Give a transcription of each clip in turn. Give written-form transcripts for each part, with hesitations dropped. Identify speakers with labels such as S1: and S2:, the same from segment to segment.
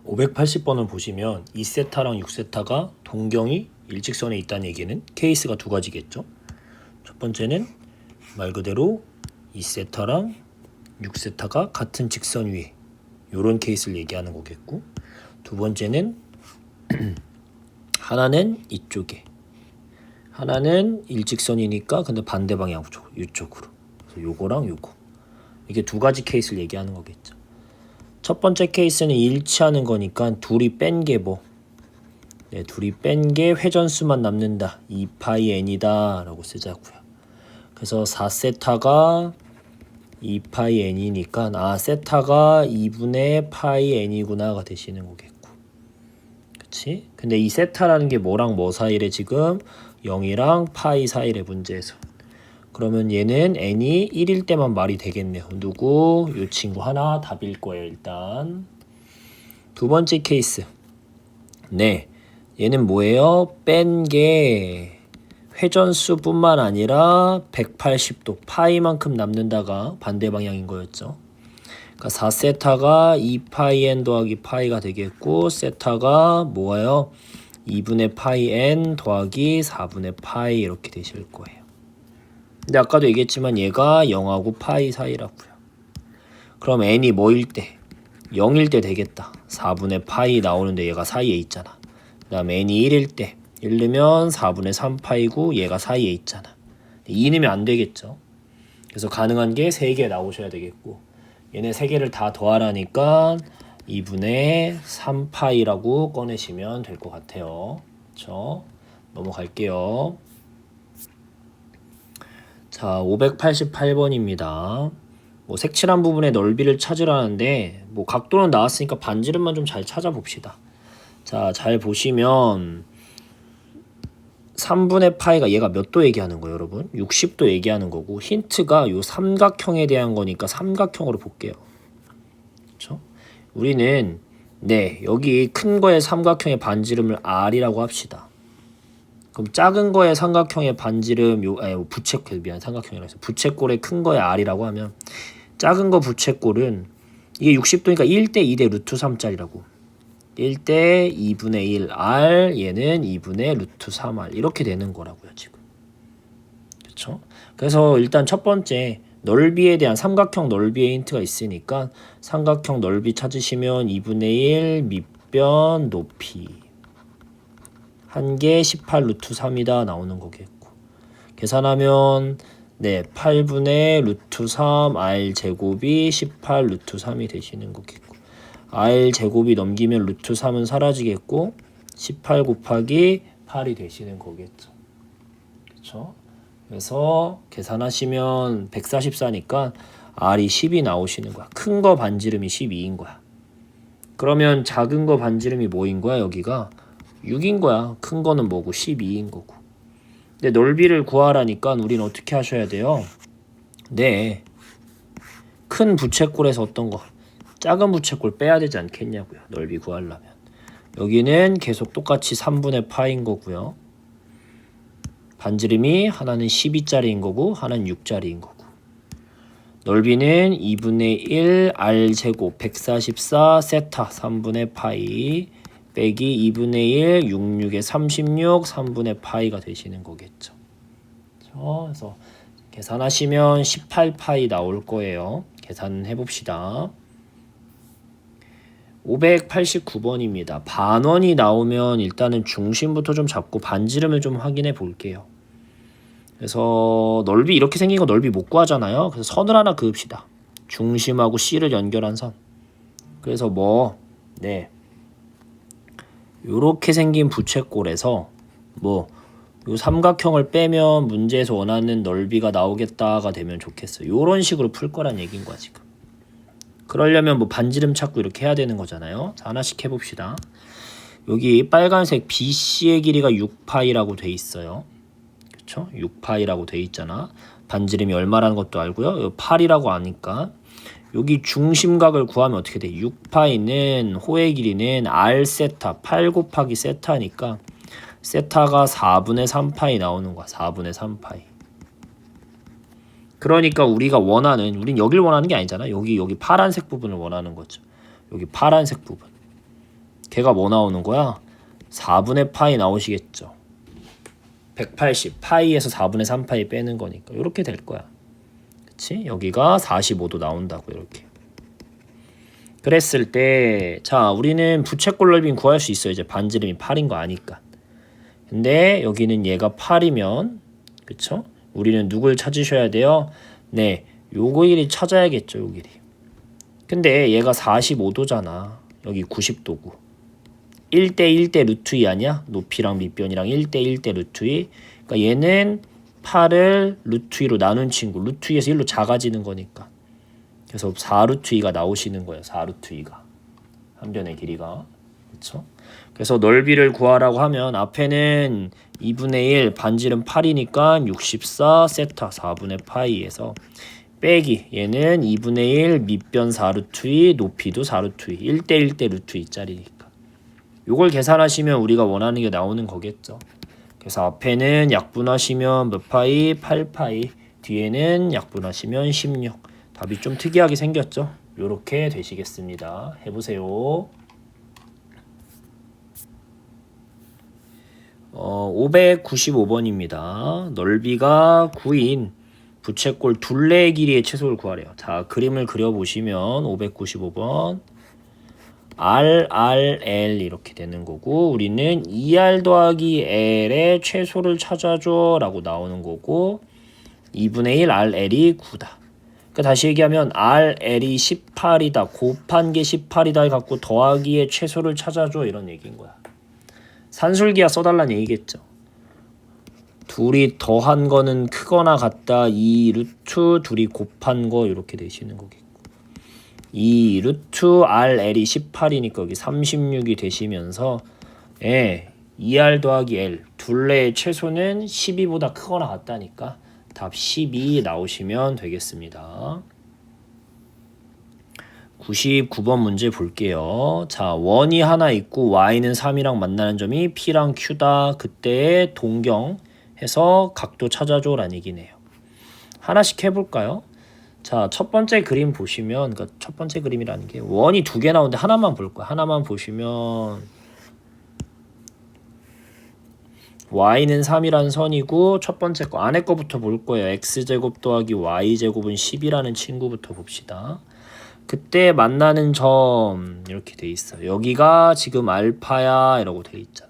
S1: 580번을 보시면 2세타랑 6세타가 동경이 일직선에 있다는 얘기는 케이스가 두 가지겠죠. 첫 번째는 말 그대로 2세타랑 6세타가 같은 직선 위에 이런 케이스를 얘기하는 거겠고, 두 번째는 하나는 이쪽에, 하나는 일직선이니까 근데 반대 방향 이쪽으로. 그래서 요거랑 요거, 이게 두 가지 케이스를 얘기하는 거겠죠. 첫 번째 케이스는 일치하는 거니까 둘이 뺀 게 뭐? 네, 둘이 뺀 게 회전수만 남는다. 2파이 n이다 라고 쓰자고요. 그래서 4세타가 2파이 n이니까 세타가 2분의 파이 n이구나가 되시는 거겠고, 그치? 근데 이 세타라는 게 뭐랑 뭐 사이래? 지금 0이랑 파이 사이래, 문제에서. 그러면 얘는 n이 1일 때만 말이 되겠네요. 누구? 이 친구 하나 답일 거예요. 일단 두 번째 케이스, 네, 얘는 뭐예요? 뺀 게 회전수뿐만 아니라 180도 파이만큼 남는다가 반대 방향인 거였죠. 그러니까 4세타가 2파이 n 더하기 파이가 되겠고, 세타가 뭐예요? 2분의 파이 n 더하기 4분의 파이 이렇게 되실 거예요. 근데 아까도 얘기했지만 얘가 0하고 파이 사이라고요. 그럼 n이 뭐일 때? 0일 때 되겠다. 4분의 파이 나오는데 얘가 사이에 있잖아. 그 다음에 n이 1일 때, 1 넣으면 4분의 3파이고 얘가 사이에 있잖아. 2 넣으면 안 되겠죠. 그래서 가능한 게 3개 나오셔야 되겠고, 얘네 3개를 다 더하라니까 2분의 3파이라고 꺼내시면 될 것 같아요. 그렇죠? 넘어갈게요. 자, 588번입니다. 뭐 색칠한 부분의 넓이를 찾으라는데, 뭐 각도는 나왔으니까 반지름만 좀 잘 찾아봅시다. 자, 잘 보시면 3분의 파이가 얘가 몇 도 얘기하는 거예요, 여러분? 60도 얘기하는 거고, 힌트가 요 삼각형에 대한 거니까 삼각형으로 볼게요. 그렇죠? 우리는 여기 큰 거의 삼각형의 반지름을 R이라고 합시다. 그럼 작은 거의 삼각형의 반지름 삼각형이라 해서 부채꼴의 큰 거의 R이라고 하면, 작은 거 부채꼴은 이게 60도니까 1대 2대 루트 3짜리라고. 1대 2분의 1 R, 얘는 2분의 루트 3R 이렇게 되는 거라고요, 지금. 그렇죠? 그래서 일단 첫 번째 넓이에 대한 삼각형 넓이의 힌트가 있으니까 삼각형 넓이 찾으시면 2분의 1 밑변 높이 한 개 18 루트 3이다 나오는 거겠고, 계산하면 8분의 루트 3 R 제곱이 18 루트 3이 되시는 거겠고, R 제곱이 넘기면 루트 3은 사라지겠고 18 곱하기 8이 되시는 거겠죠. 그렇죠? 그래서 계산하시면 144니까 R이 10이 나오시는 거야. 큰 거 반지름이 12인 거야. 그러면 작은 거 반지름이 뭐인 거야? 여기가 6인 거야. 큰 거는 뭐고 12인 거고. 근데 넓이를 구하라니까 우리는 어떻게 하셔야 돼요? 큰 부채꼴에서 어떤 거? 작은 부채꼴 빼야 되지 않겠냐고요. 넓이 구하려면. 여기는 계속 똑같이 3분의 파인 거고요. 반지름이 하나는 12짜리인 거고 하나는 6짜리인 거고. 넓이는 2분의 1 R 제곱 144 세타 3분의 파이 빼기 2분의 1 66에 36 3분의 파이가 되시는 거겠죠. 그래서 계산하시면 18파이 나올 거예요. 계산해 봅시다. 589번입니다. 반원이 나오면 일단은 중심부터 좀 잡고 반지름을 좀 확인해 볼게요. 그래서 넓이 이렇게 생긴 거 넓이 못 구하잖아요. 그래서 선을 하나 그읍시다. 중심하고 C를 연결한 선. 그래서 요렇게 생긴 부채꼴에서 요 삼각형을 빼면 문제에서 원하는 넓이가 나오겠다가 되면 좋겠어요. 요런 식으로 풀 거란 얘기인 거야, 지금. 그러려면 반지름 찾고 이렇게 해야 되는 거잖아요. 자, 하나씩 해봅시다. 여기 빨간색 BC의 길이가 6파이라고 돼 있어요. 그렇죠? 6파이라고 돼 있잖아. 반지름이 얼마라는 것도 알고요. 8이라고 아니까 여기 중심각을 구하면 어떻게 돼? 6파이는 호의 길이는 R 세타 8 곱하기 세타니까 세타가 4분의 3파이 나오는 거야. 4분의 3파이. 그러니까 우린 여길 원하는 게 아니잖아. 여기 파란색 부분을 원하는 거죠. 여기 파란색 부분. 걔가 뭐 나오는 거야? 4분의 파이 나오시겠죠. 180 파이에서 4분의 3 파이 빼는 거니까 이렇게 될 거야. 그치? 여기가 45도 나온다고 이렇게. 그랬을 때 자 우리는 부채꼴 넓이는 구할 수 있어요. 이제 반지름이 8인 거 아니까. 근데 여기는 얘가 8이면 그쵸? 우리는 누굴 찾으셔야 돼요? 네, 요거 길이 찾아야겠죠. 요 길이. 근데 얘가 45도잖아. 여기 90도고 1대 1대 루트 2 아니야? 높이랑 밑변이랑 1대 1대 루트 2. 그러니까 얘는 8을 루트 2로 나눈 친구. 루트 2에서 1로 작아지는 거니까. 그래서 4루트 2가 나오시는 거예요. 4루트 2가. 한 변의 길이가. 그렇죠? 그래서 넓이를 구하라고 하면 앞에는 2분의 1 반지름 8이니까 64 세타 4분의 파이에서 빼기 얘는 2분의 1 밑변 4루트 2 높이도 4루트 2 1대 1대 루트 2짜리니까 요걸 계산하시면 우리가 원하는 게 나오는 거겠죠. 그래서 앞에는 약분하시면 몇 파이? 8파이 뒤에는 약분하시면 16 답이 좀 특이하게 생겼죠. 요렇게 되시겠습니다. 해보세요. 595번입니다. 넓이가 9인 부채꼴 둘레의 길이의 최소를 구하래요. 자, 그림을 그려보시면 595번 RRL 이렇게 되는 거고 우리는 2R 더하기 L의 최소를 찾아줘 라고 나오는 거고 2분의 1 RL이 9다. 그러니까 다시 얘기하면 RL이 18이다. 곱한 게 18이다 갖고 더하기의 최소를 찾아줘 이런 얘기인 거야. 산술기하 써달라는 얘기겠죠. 둘이 더한 거는 크거나 같다. 2 루트 둘이 곱한 거 이렇게 되시는 거겠고 2 루트 RL이 18이니까 여기 36이 되시면서 2R 더하기 L 둘레의 최소는 12보다 크거나 같다니까 답 12 나오시면 되겠습니다. 99번 문제 볼게요. 자, 원이 하나 있고 y는 3이랑 만나는 점이 p랑 q다. 그때의 동경해서 각도 찾아줘 라는 얘기네요. 하나씩 해볼까요? 자, 첫 번째 그림 보시면 그러니까 첫 번째 그림이라는 게 원이 두 개 나오는데 하나만 볼 거야. 하나만 보시면 y는 3이라는 선이고 첫 번째 거 안에 거부터 볼 거예요. x제곱 더하기 y제곱은 10이라는 친구부터 봅시다. 그때 만나는 점 이렇게 돼 있어요. 여기가 지금 알파야 이라고 돼 있잖아.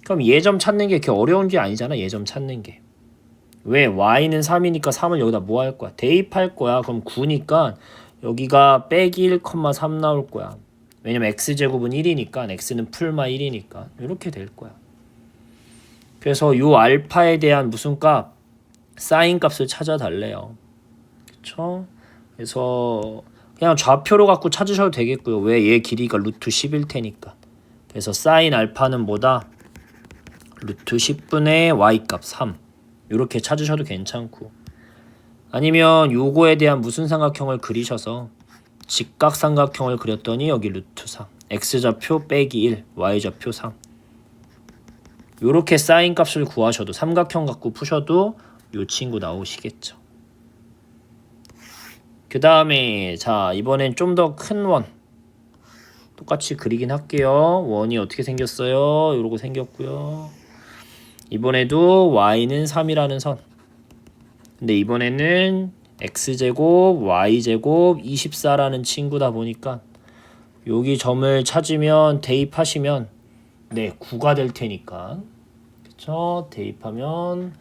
S1: 그럼 얘 점 찾는 게 그렇게 어려운 게 아니잖아. 얘 점 찾는 게. 왜? y는 3이니까 3을 여기다 뭐 할 거야? 대입할 거야. 그럼 9니까 여기가 빼기 1,3 나올 거야. 왜냐면 x제곱은 1이니까 x는 풀마 1이니까 이렇게 될 거야. 그래서 요 알파에 대한 무슨 값? 사인 값을 찾아달래요. 그쵸? 그래서 그냥 좌표로 갖고 찾으셔도 되겠고요. 왜? 얘 길이가 루트 10일 테니까. 그래서 사인 알파는 뭐다? 루트 10분의 y값 3 이렇게 찾으셔도 괜찮고 아니면 요거에 대한 무슨 삼각형을 그리셔서 직각삼각형을 그렸더니 여기 루트 3 x좌표 빼기 1 y좌표 3 요렇게 사인 값을 구하셔도 삼각형 갖고 푸셔도 요 친구 나오시겠죠. 그 다음에 자 이번엔 좀 더 큰 원 똑같이 그리긴 할게요. 원이 어떻게 생겼어요? 요러고 생겼고요. 이번에도 y는 3이라는 선 근데 이번에는 x제곱 y제곱 24라는 친구다 보니까 여기 점을 찾으면 대입하시면 네 9가 될 테니까 그쵸? 대입하면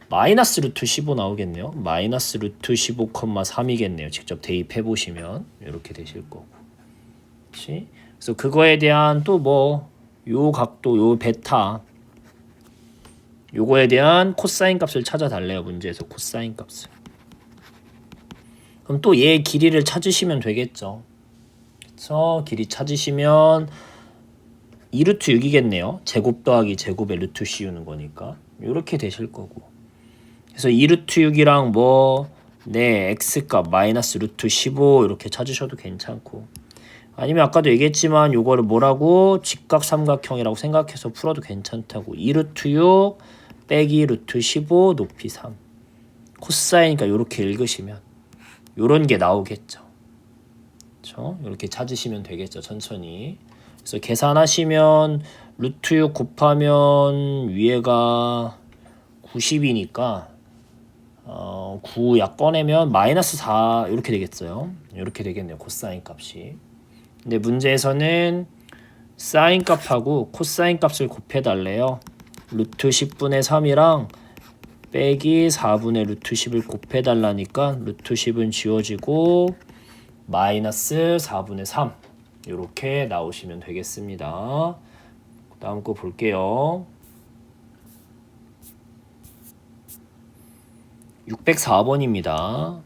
S1: 마이너스 루트 15 나오겠네요. 마이너스 루트 15,3이겠네요. 직접 대입해 보시면 이렇게 되실 거고. 그치? 그래서 그거에 대한 또 뭐 요 각도 요 베타 요거에 대한 코사인 값을 찾아달래요. 문제에서 코사인 값을. 그럼 또 얘 길이를 찾으시면 되겠죠. 그쵸? 길이 찾으시면 2루트 6이겠네요. 제곱 더하기 제곱에 루트 씌우는 거니까 요렇게 되실 거고 그래서 2루트 6이랑 뭐 네 x값 마이너스 루트 15 이렇게 찾으셔도 괜찮고 아니면 아까도 얘기했지만 요거를 뭐라고 직각삼각형이라고 생각해서 풀어도 괜찮다고 2루트 6 빼기 루트 15 높이 3 코사이니까 요렇게 읽으시면 요런 게 나오겠죠. 그렇죠? 이렇게 찾으시면 되겠죠. 천천히. 그래서 계산하시면 루트 6 곱하면 위에가 90이니까 9 약 꺼내면 마이너스 4 이렇게 되겠어요. 이렇게 되겠네요. 코사인 값이. 근데 문제에서는 사인 값하고 코사인 값을 곱해달래요. 루트 10분의 3이랑 빼기 4분의 루트 10을 곱해달라니까 루트 10은 지워지고 마이너스 4분의 3 이렇게 나오시면 되겠습니다. 다음 거 볼게요. 604번입니다.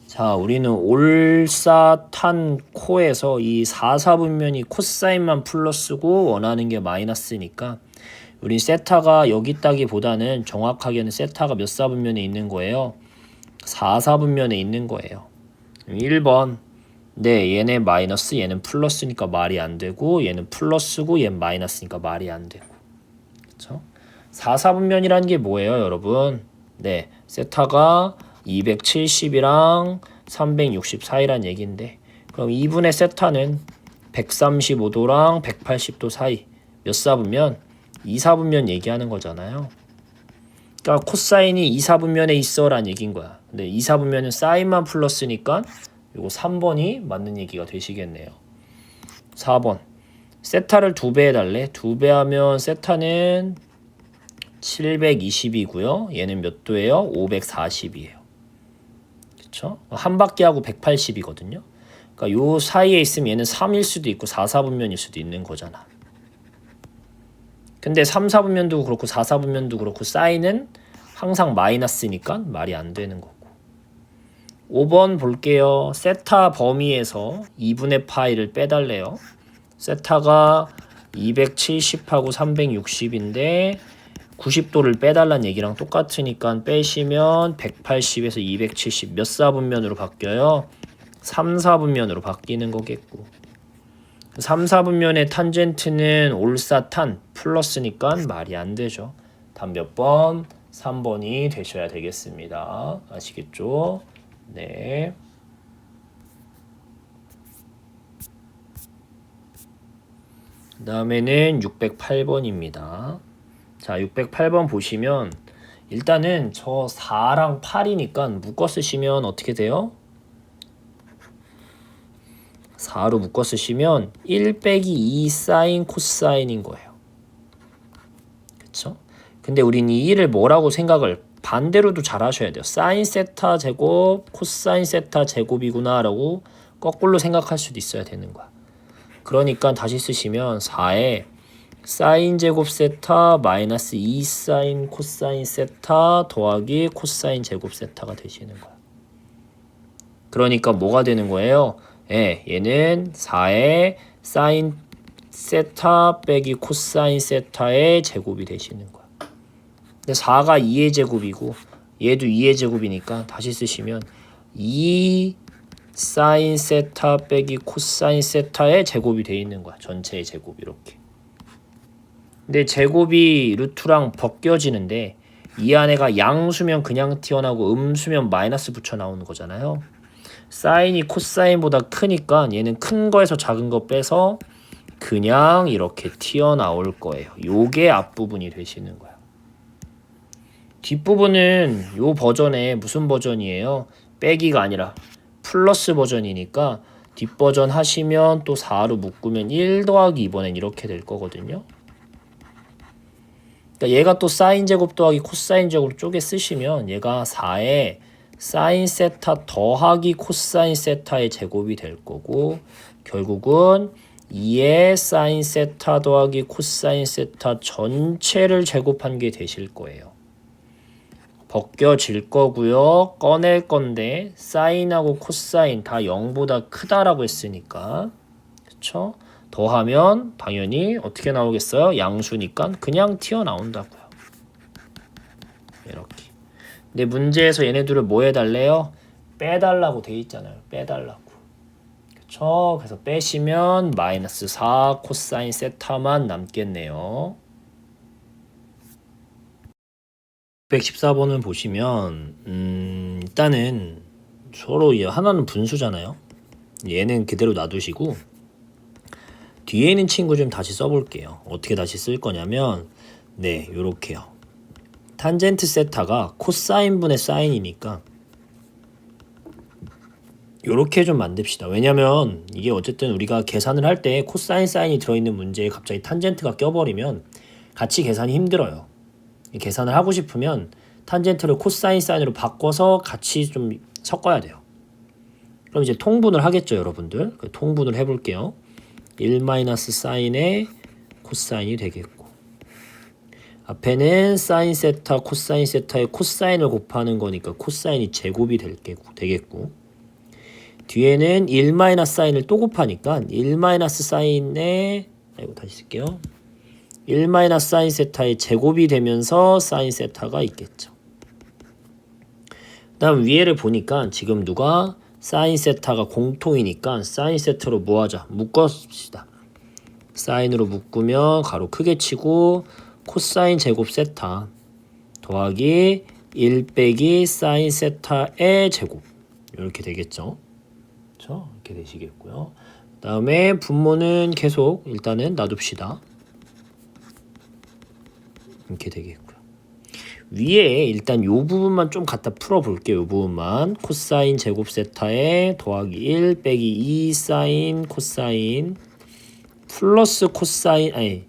S1: 자, 우리는 올사탄코에서 이 4사분면이 코사인만 플러스고 원하는 게 마이너스니까 우린 세타가 여기 있다기보다는 정확하게는 세타가 몇 사분면에 있는 거예요? 4사분면에 있는 거예요. 1번 네, 얘네 마이너스 얘는 플러스니까 말이 안 되고 얘는 플러스고 얘는 마이너스니까 말이 안 되고. 그렇죠? 4사분면이라는 게 뭐예요, 여러분? 네, 세타가 270이랑 360 사이란 얘기인데 그럼 2분의 세타는 135도랑 180도 사이 몇 사분면? 2사분면 얘기하는 거잖아요. 그러니까 코사인이 2사분면에 있어 란 얘기인 거야. 근데 2사분면은 사인만 플러스니까 요거 3번이 맞는 얘기가 되시겠네요. 4번 세타를 2배 해달래. 2배 하면 세타는 720이고요. 얘는 몇 도예요? 540이에요. 그쵸? 한 바퀴 하고 180이거든요. 그러니까 요 사이에 있으면 얘는 3일 수도 있고 4사분면일 수도 있는 거잖아. 근데 3사분면도 그렇고 4사분면도 그렇고 사인은 항상 마이너스니까 말이 안 되는 거고. 5번 볼게요. 세타 범위에서 2분의 파이를 빼달래요. 세타가 270하고 360인데 90도를 빼달라는 얘기랑 똑같으니까 빼시면 180에서 270 몇 사분면으로 바뀌어요? 3사분면으로 바뀌는 거겠고 3사분면의 탄젠트는 올사탄 플러스니까 말이 안 되죠. 답 몇 번? 3번이 되셔야 되겠습니다. 아시겠죠? 네. 그 다음에는 608번입니다. 자, 608번 보시면 일단은 저 4랑 8이니까 묶어 쓰시면 어떻게 돼요? 4로 묶어 쓰시면 1 빼기 2 사인 코사인인 거예요. 그쵸? 근데 우린 이 1을 뭐라고 생각을 반대로도 잘 하셔야 돼요. 사인 세타 제곱 코사인 세타 제곱이구나 라고 거꾸로 생각할 수도 있어야 되는 거야. 그러니까 다시 쓰시면 4에 사인 제곱 세타 마이너스 2 사인 코사인 세타 더하기 코사인 제곱 세타가 되시는 거야. 그러니까 뭐가 되는 거예요? 예, 얘는 4의 사인 세타 빼기 코사인 세타의 제곱이 되시는 거야. 근데 4가 2의 제곱이고 얘도 2의 제곱이니까 다시 쓰시면 2 사인 세타 빼기 코사인 세타의 제곱이 되어 있는 거야. 전체의 제곱 이렇게. 근데 제곱이 루트랑 벗겨지는데 이 안에가 양수면 그냥 튀어나오고 음수면 마이너스 붙여 나오는 거잖아요. 사인이 코사인보다 크니까 얘는 큰 거에서 작은 거 빼서 그냥 이렇게 튀어나올 거예요. 요게 앞부분이 되시는 거야. 뒷부분은 요 버전에 무슨 버전이에요? 빼기가 아니라 플러스 버전이니까 뒷버전 하시면 또 4로 묶으면 1 더하기 이번엔 이렇게 될 거거든요. 그러니까 얘가 또 사인 제곱 더하기 코사인 제곱 쪼개 쓰시면 얘가 4에 사인 세타 더하기 코사인 세타의 제곱이 될 거고 결국은 2의 사인 세타 더하기 코사인 세타 전체를 제곱한 게 되실 거예요. 벗겨질 거고요. 꺼낼 건데 사인하고 코사인 다 0보다 크다라고 했으니까 그쵸? 더하면 당연히 어떻게 나오겠어요? 양수니까 그냥 튀어나온다고요. 이렇게. 근데 문제에서 얘네들을 뭐 해달래요? 빼달라고 돼 있잖아요. 빼달라고. 그쵸? 그래서 빼시면 마이너스 4 코사인 세타만 남겠네요. 114번을 보시면 일단은 서로 하나는 분수잖아요. 얘는 그대로 놔두시고 뒤에 있는 친구 좀 다시 써볼게요. 어떻게 다시 쓸 거냐면 네, 요렇게요. 탄젠트 세타가 코사인분의 사인이니까 요렇게 좀 만듭시다. 왜냐면 이게 어쨌든 우리가 계산을 할 때 코사인 사인이 들어있는 문제에 갑자기 탄젠트가 껴버리면 같이 계산이 힘들어요. 계산을 하고 싶으면 탄젠트를 코사인 사인으로 바꿔서 같이 좀 섞어야 돼요. 그럼 이제 통분을 하겠죠, 여러분들. 통분을 해볼게요. 1 마이너스 사인의 코사인이 되겠고, 앞에는 사인 세타, 코사인 세타의 코사인을 곱하는 거니까 코사인이 제곱이 되겠고, 뒤에는 1 마이너스 사인을 또 곱하니까 1 마이너스 사인의, 다시 쓸게요. 1 마이너스 사인 세타의 제곱이 되면서 사인 세타가 있겠죠. 그 다음 위에를 보니까 지금 누가 사인 세타가 공통이니까 사인 세타로 뭐 하자? 묶읍시다. 사인으로 묶으면 가로 크게 치고 코사인 제곱 세타 더하기 1 빼기 사인 세타의 제곱, 이렇게 되겠죠. 그렇죠? 이렇게 되시겠고요. 그 다음에 분모는 계속 일단은 놔둡시다. 이렇게 되겠고요. 위에 일단 요 부분만 좀 갖다 풀어볼게요. 요 부분만. 코사인 제곱 세타에 더하기 1 빼기 2 사인 코사인 플러스 코사인, 아니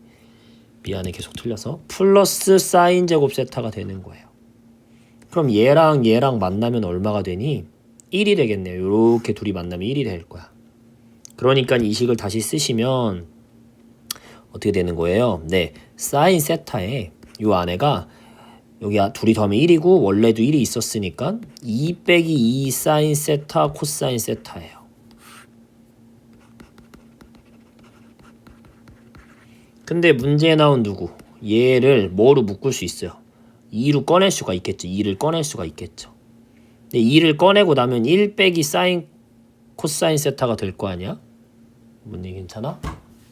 S1: 미안해, 계속 틀려서 플러스 사인 제곱 세타가 되는 거예요. 그럼 얘랑 얘랑 만나면 얼마가 되니? 1이 되겠네요. 요렇게 둘이 만나면 1이 될 거야. 그러니까 이 식을 다시 쓰시면 어떻게 되는 거예요? 네, 사인 세타에 요 안에가 여기 둘이 더하면 1이고 원래도 1이 있었으니까 2 빼기 2 사인 세타 코사인 세타예요. 근데 문제에 나온 누구? 얘를 뭐로 묶을 수 있어요? 2로 꺼낼 수가 있겠죠. 2를 꺼낼 수가 있겠죠. 근데 2를 꺼내고 나면 1 빼기 사인 코사인 세타가 될 거 아니야? 문제 괜찮아?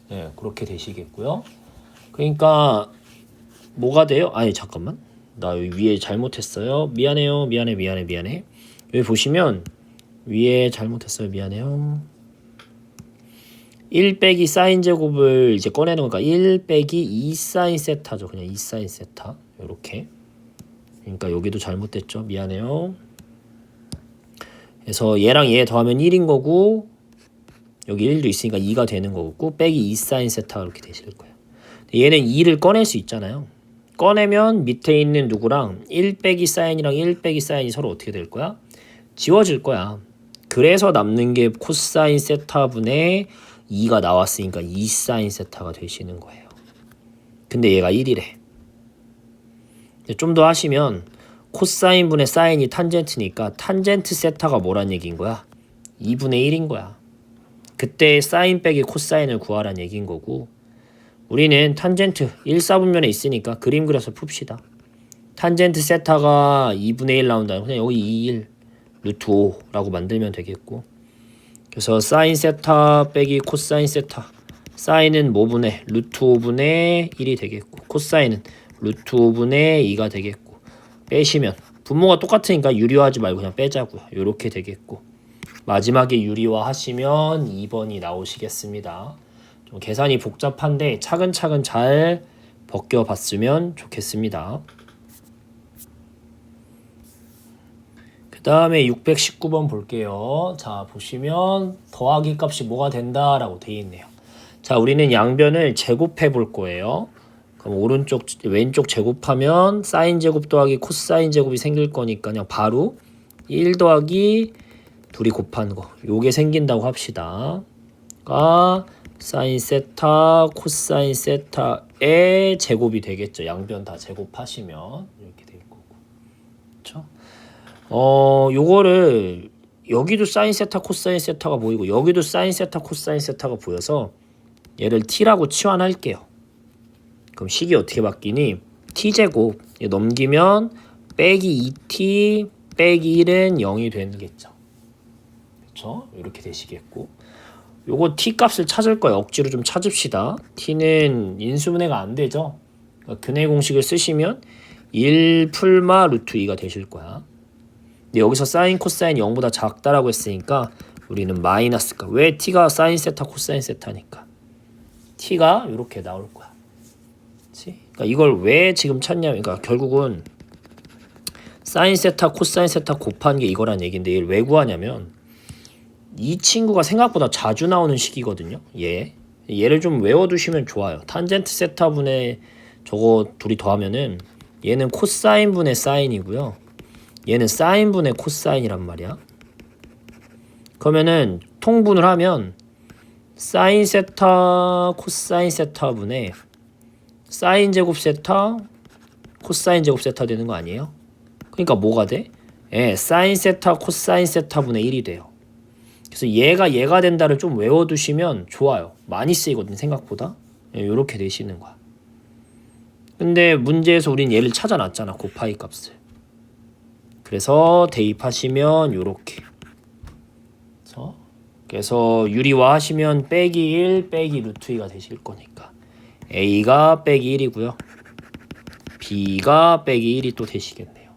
S1: 네, 그렇게 되시겠고요. 그러니까 뭐가 돼요? 아니 잠깐만, 나 여기 위에 잘못했어요. 미안해요. 미안해. 여기 보시면 위에 잘못했어요. 미안해요. 1 빼기 사인 제곱을 이제 꺼내는 거니까 1 빼기 2 사인 세타죠. 그냥 2 사인 세타 요렇게. 그러니까 여기도 잘못됐죠. 미안해요. 그래서 얘랑 얘 더하면 1인 거고 여기 1도 있으니까 2가 되는 거고 빼기 2 사인 세타 이렇게 되실 거예요. 얘는 2를 꺼낼 수 있잖아요. 꺼내면 밑에 있는 누구랑 1 빼기 사인이랑 1 빼기 사인이 서로 어떻게 될 거야? 지워질 거야. 그래서 남는 게 코사인 세타분의 2가 나왔으니까 2 사인 세타가 되시는 거예요. 근데 얘가 1이래. 좀 더 하시면 코사인 분의 사인이 탄젠트니까 탄젠트 세타가 뭐란 얘기인 거야? 2분의 1인 거야. 그때 사인 빼기 코사인을 구하란 얘기인 거고, 우리는 탄젠트 1, 4분면에 있으니까 그림 그려서 풉시다. 탄젠트 세타가 2분의 1 나온다. 그냥 여기 2, 1, 루트 5라고 만들면 되겠고, 그래서 사인 세타 빼기 코사인 세타, 사인은 뭐분의 루트 5분의 1이 되겠고 코사인은 루트 5분의 2가 되겠고, 빼시면 분모가 똑같으니까 유리화하지 말고 그냥 빼자고요. 요렇게 되겠고, 마지막에 유리화 하시면 2번이 나오시겠습니다. 좀 계산이 복잡한데 차근차근 잘 벗겨봤으면 좋겠습니다. 그 다음에 619번 볼게요. 자, 보시면 더하기 값이 뭐가 된다라고 되어 있네요. 자, 우리는 양변을 제곱해 볼 거예요. 그럼 오른쪽 왼쪽 제곱하면 사인 제곱 더하기 코사인 제곱이 생길 거니까 그냥 바로 1 더하기 둘이 곱한 거 요게 생긴다고 합시다. 가 사인 세타 코사인 세타의 제곱이 되겠죠. 양변 다 제곱하시면 이렇게 될 거고. 그렇죠? 요거를 여기도 사인 세타 코사인 세타가 보이고 여기도 사인 세타 코사인 세타가 보여서 얘를 t라고 치환할게요. 그럼 식이 어떻게 바뀌니? t제곱 넘기면 빼기 2t 빼기 1은 0이 되겠죠. 그렇죠? 이렇게 되시겠고, 요거 t 값을 찾을 거예요. 억지로 좀 찾읍시다. t는 인수분해가 안 되죠. 그러니까 근해 공식을 쓰시면 1 풀마 루트 2가 되실 거야. 근데 여기서 사인 코사인이 0보다 작다라고 했으니까 우리는 마이너스가, 왜 t가 사인 세타 코사인 세타니까 t가 이렇게 나올 거야. 그치? 그러니까 이걸 왜 지금 찾냐면, 그러니까 결국은 사인 세타, 코사인 세타 곱한 게 이거란 얘기인데 얘를 왜 구하냐면 이 친구가 생각보다 자주 나오는 식이거든요. 얘를 좀 외워두시면 좋아요. 탄젠트 세타분의 저거 둘이 더하면은 얘는 코사인분의 사인이고요. 얘는 사인분의 코사인이란 말이야. 그러면은 통분을 하면 사인 세타 코사인 세타분의 사인 제곱 세타 코사인 제곱 세타 되는 거 아니에요? 그러니까 뭐가 돼? 사인 세타 코사인 세타분의 1이 돼요. 그래서 얘가 된다를 좀 외워두시면 좋아요. 많이 쓰이거든 생각보다. 요렇게 되시는 거야. 근데 문제에서 우린 얘를 찾아놨잖아. 곱하기 값을. 그래서 대입하시면 요렇게. 그래서 유리화 하시면 빼기 1 빼기 루트 2가 되실 거니까 A가 빼기 1이고요. B가 빼기 1이 또 되시겠네요.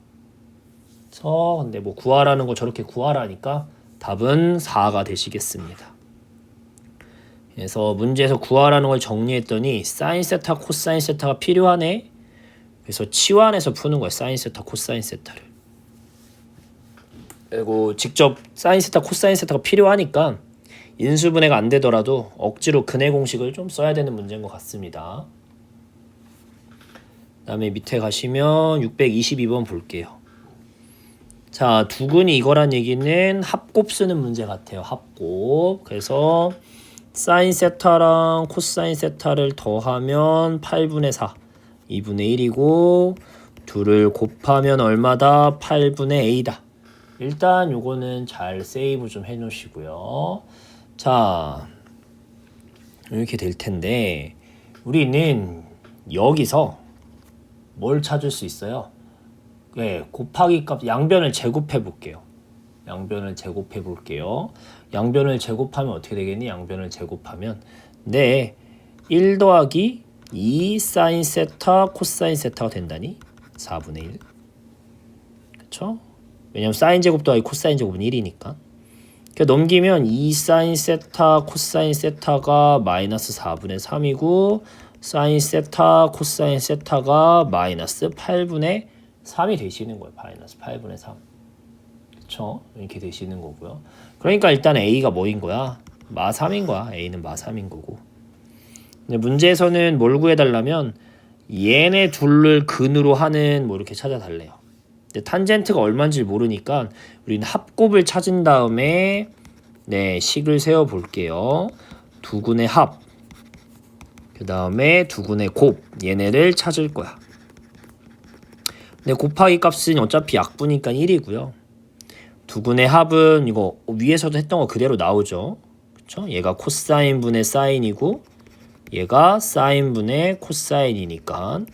S1: 근데 뭐 구하라는 거 저렇게 구하라니까 답은 4가 되시겠습니다. 그래서 문제에서 구하라는 걸 정리했더니 사인 세타 코사인 세타가 필요하네. 그래서 치환해서 푸는 거예요. 사인 세타 코사인 세타를. 그리고 직접 사인 세타 코사인 세타가 필요하니까 인수분해가 안 되더라도 억지로 근해 공식을 좀 써야 되는 문제인 것 같습니다. 그 다음에 밑에 가시면 622번 볼게요. 자, 두근이 이거란 얘기는 합곱 쓰는 문제 같아요. 합곱. 그래서 사인 세타랑 코사인 세타를 더하면 8분의 4 2분의 1이고 둘을 곱하면 얼마다? 8분의 a다. 일단 요거는 잘 세이브 좀 해놓으시고요. 자, 이렇게 될 텐데 우리는 여기서 뭘 찾을 수 있어요? 곱하기 값 양변을 제곱해 볼게요. 양변을 제곱하면 어떻게 되겠니? 양변을 제곱하면 1 더하기 2 사인 세타 코사인 세타가 된다니 4분의 1. 그쵸? 왜냐면 사인 제곱 더하기 코사인 제곱은 1이니까. 그러니까 넘기면 2 사인 세타 코사인 세타가 마이너스 4분의 3이고 사인 세타 코사인 세타가 마이너스 8분의 3이 되시는 거예요. 마이너스 8분의 3. 그쵸? 이렇게 되시는 거고요. 그러니까 일단 A가 뭐인 거야? 마 3인 거야. A는 마 3인 거고. 근데 문제에서는 뭘 구해달라면 얘네 둘을 근으로 하는 뭐 이렇게 찾아달래요. 근데 탄젠트가 얼마인지 모르니까 우리는 합곱을 찾은 다음에 식을 세워 볼게요. 두근의 합, 그 다음에 두근의 곱, 얘네를 찾을 거야. 근데 곱하기 값은 어차피 약분이니까 1이고요. 두근의 합은 이거 위에서도 했던 거 그대로 나오죠. 그쵸? 얘가 코사인 분의 사인이고 얘가 사인 분의 코사인이니까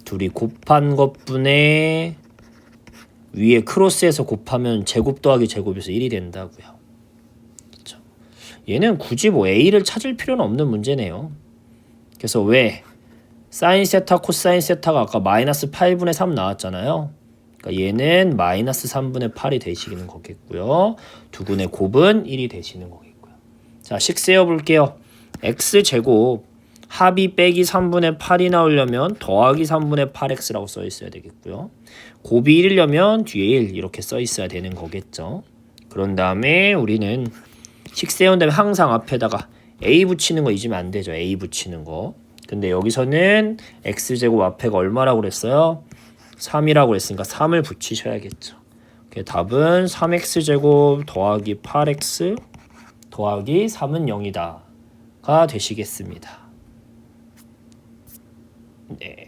S1: 둘이 곱한 것분의 위에 크로스해서 곱하면 제곱 더하기 제곱에서 1이 된다고요. 그쵸? 얘는 굳이 뭐 A를 찾을 필요는 없는 문제네요. 그래서 왜? 사인 세타 코사인 세타가 아까 마이너스 8분의 3 나왔잖아요. 그러니까 얘는 마이너스 3분의 8이 되시는 거겠고요. 두근의 곱은 1이 되시는 거겠고요. 자, 식 세어 볼게요. x제곱 합이 빼기 3분의 8이 나오려면 더하기 3분의 8x라고 써 있어야 되겠고요. 곱이 1이려면 뒤에 1 이렇게 써 있어야 되는 거겠죠. 그런 다음에 우리는 식 세운 다음에 항상 앞에다가 a 붙이는 거 잊으면 안 되죠. a 붙이는 거. 근데 여기서는 x제곱 앞에가 얼마라고 그랬어요? 3이라고 그랬으니까 3을 붙이셔야겠죠. 답은 3x제곱 더하기 8x 더하기 3은 0이다 가 되시겠습니다. 네.